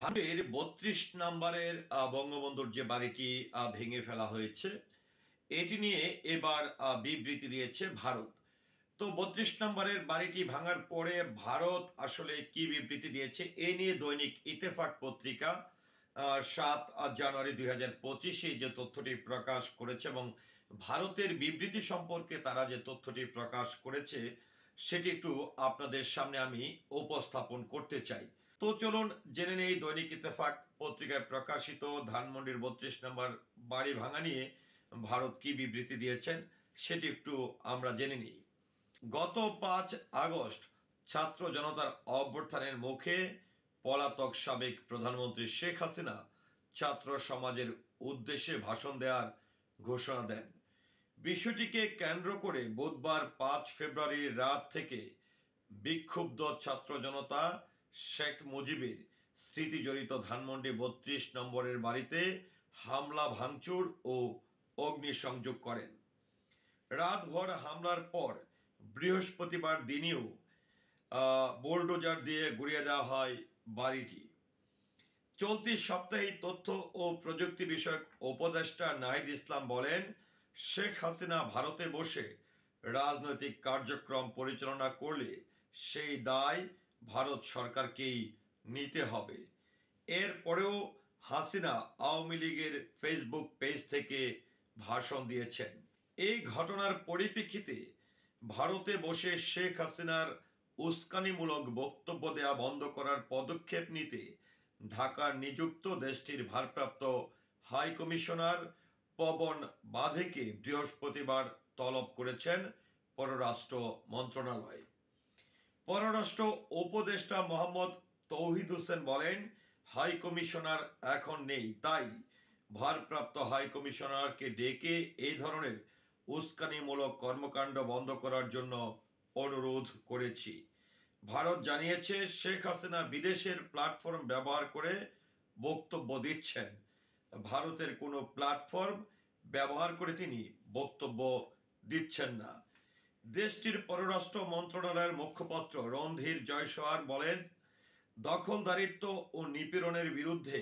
ধানের ৩২ নম্বরের বঙ্গবন্ধুর যে বাড়িটি ভেঙে ফেলা হয়েছে, এটি নিয়ে এবার বিবৃতি দিয়েছে ভারত। তো ৩২ নম্বরের বাড়িটি ভাঙার পরে ভারত আসলে কি বিবৃতি দিয়েছে এ নিয়ে দৈনিক ইত্তেফাক পত্রিকা ৭ জানুয়ারি ২০২৫ যে তথ্যটি প্রকাশ করেছে এবং ভারতের বিবৃতি সম্পর্কে তারা যে তথ্যটি প্রকাশ করেছে সেটি একটু আপনাদের সামনে আমি উপস্থাপন করতে চাই। তো চলুন জেনে নেই দৈনিক ইত্তেফাক পত্রিকায় প্রকাশিত ধানমন্ডির ৩২ নম্বর বাড়ি ভাঙা নিয়ে ভারত কি বিবৃতি দিয়েছেন সেটি একটু আমরা জেনে নিই। গত ৫ আগস্ট ছাত্র জনতার অভ্যুত্থানের মুখে পলাতক সাবেক প্রধানমন্ত্রী শেখ হাসিনা ছাত্র সমাজের উদ্দেশ্যে ভাষণ দেওয়ার ঘোষণা দেন। বিষয়টিকে কেন্দ্র করে বুধবার ৫ ফেব্রুয়ারি রাত থেকে বিক্ষুব্ধ ছাত্র জনতা শেখ মুজিবের স্মৃতি জড়িত ধানমন্ডি ৩২ নম্বরের বাড়িতে হামলা ভাঙচুর ও অগ্নিসংযোগ করেন। রাতভর হামলার পর বৃহস্পতিবার দিনেও বোলডোজার দিয়ে গুড়িয়ে দেওয়া হয় বাড়িটি। চলতি সপ্তাহে তথ্য ও প্রযুক্তি বিষয়ক উপদেষ্টা নাহিদ ইসলাম বলেন, শেখ হাসিনা ভারতে বসে রাজনৈতিক কার্যক্রম পরিচালনা করলে সেই দায় ভারত সরকারকেই নিতে হবে। এরপরেও হাসিনা আওয়ামী লীগের ফেসবুক পেজ থেকে ভাষণ দিয়েছেন। এই ঘটনার পরিপ্রেক্ষিতে ভারতে বসে শেখ হাসিনার উস্কানিমূলক বক্তব্য দেওয়া বন্ধ করার পদক্ষেপ নিতে ঢাকার নিযুক্ত দেশটির ভারপ্রাপ্ত হাই কমিশনার পবন বাধেকে বৃহস্পতিবার তলব করেছেন পররাষ্ট্র মন্ত্রণালয়। পররাষ্ট্র উপদেষ্টা মোহাম্মদ তৌহিদ হোসেন বলেন, হাই কমিশনার এখন নেই, তাই ভারপ্রাপ্ত হাই কমিশনারকে ডেকে এই ধরনের উস্কানিমূলক কর্মকাণ্ড বন্ধ করার জন্য অনুরোধ করেছি। ভারত জানিয়েছে শেখ হাসিনা বিদেশের প্ল্যাটফর্ম ব্যবহার করে বক্তব্য দিচ্ছেন। ভারতের কোনো প্ল্যাটফর্ম ব্যবহার করে তিনি বক্তব্য দিচ্ছেন না। দেশটির পররাষ্ট্র মন্ত্রণালয়ের মুখপাত্র রণধীর জয়সওয়াল বলেন, দখলদারিত্ব ও নিপীড়নের বিরুদ্ধে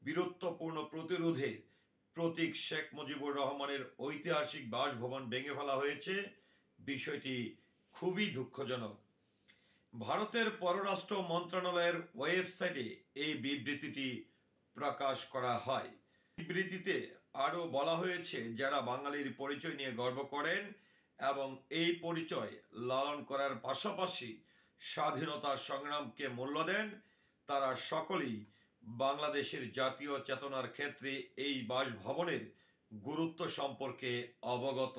বীরত্বপূর্ণ প্রতিরোধের প্রতীক শেখ মুজিবুর রহমানের ঐতিহাসিক বাসভবন ভেঙে ফেলা হয়েছে, বিষয়টি খুবই দুঃখজনক। ভারতের পররাষ্ট্র মন্ত্রণালয়ের ওয়েবসাইটে এই বিবৃতিটি প্রকাশ করা হয়। বিবৃতিতে আরও বলা হয়েছে, যারা বাঙালির পরিচয় নিয়ে গর্ব করেন এবং এই পরিচয় লালন করার পাশাপাশি স্বাধীনতা সংগ্রামকে মূল্য দেন, তারা সকলেই বাংলাদেশের জাতীয় চেতনার ক্ষেত্রে এই বাসভবনের গুরুত্ব সম্পর্কে অবগত।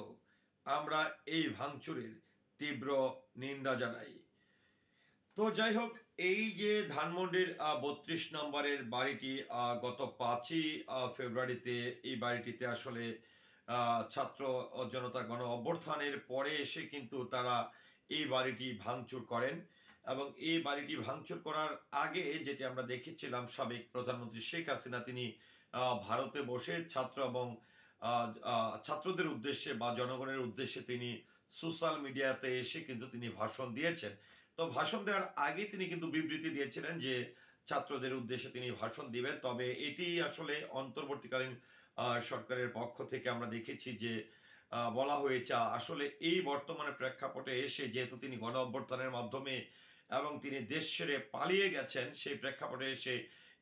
আমরা এই ভাঙচুরের তীব্র নিন্দা জানাই। তো যাই হোক, এই যে ধানমন্ডির ৩২ নম্বরের বাড়িটি গত ৫ই ফেব্রুয়ারিতে এই বাড়িটিতে আসলে ছাত্র জনতা গণ অভ্যুত্থানের পরে এসে কিন্তু তারা এই বাড়িটি ভাঙচুর করেন এবং এই বাড়িটি ভাঙচুর করার আগে যেটি আমরা দেখেছিলাম, সাবেক প্রধানমন্ত্রী শেখ হাসিনা তিনি ভারতে বসে ছাত্র এবং ছাত্রদের উদ্দেশ্যে বা জনগণের উদ্দেশ্যে তিনি সোশ্যাল মিডিয়াতে এসে কিন্তু তিনি ভাষণ দিয়েছেন। তো ভাষণ দেওয়ার আগে তিনি কিন্তু বিবৃতি দিয়েছিলেন যে ছাত্রদের উদ্দেশ্যে তিনি ভাষণ দিবেন, তবে এটি আসলে অন্তর্বর্তীকালীন সরকারের পক্ষ থেকে আমরা দেখেছি যে বলা হয়েছে আসলে এই বর্তমানে প্রেক্ষাপটে এসে যেহেতু তিনি গণ অভ্যুত্থানের মাধ্যমে এবং তিনি দেশ ছেড়ে পালিয়ে গেছেন, সেই প্রেক্ষাপটে এসে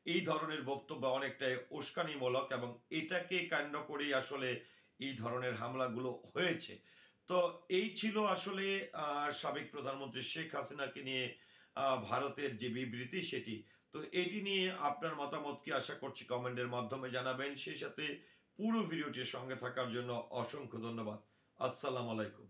এই ধরনের বক্তব্য অনেকটাই উস্কানিমূলক এবং এটাকে কেন্দ্র করেই আসলে এই ধরনের হামলাগুলো হয়েছে। তো এই ছিল আসলে সাবেক প্রধানমন্ত্রী শেখ হাসিনাকে নিয়ে ভারতের যে বিবৃতি সেটি। তো এটি নিয়ে আপনার মতামত কি, আশা করছি কমেন্টের মাধ্যমে জানাবেন। সেই সাথে পুরো ভিডিওটির সঙ্গে থাকার জন্য অসংখ্য ধন্যবাদ। আসসালামু আলাইকুম।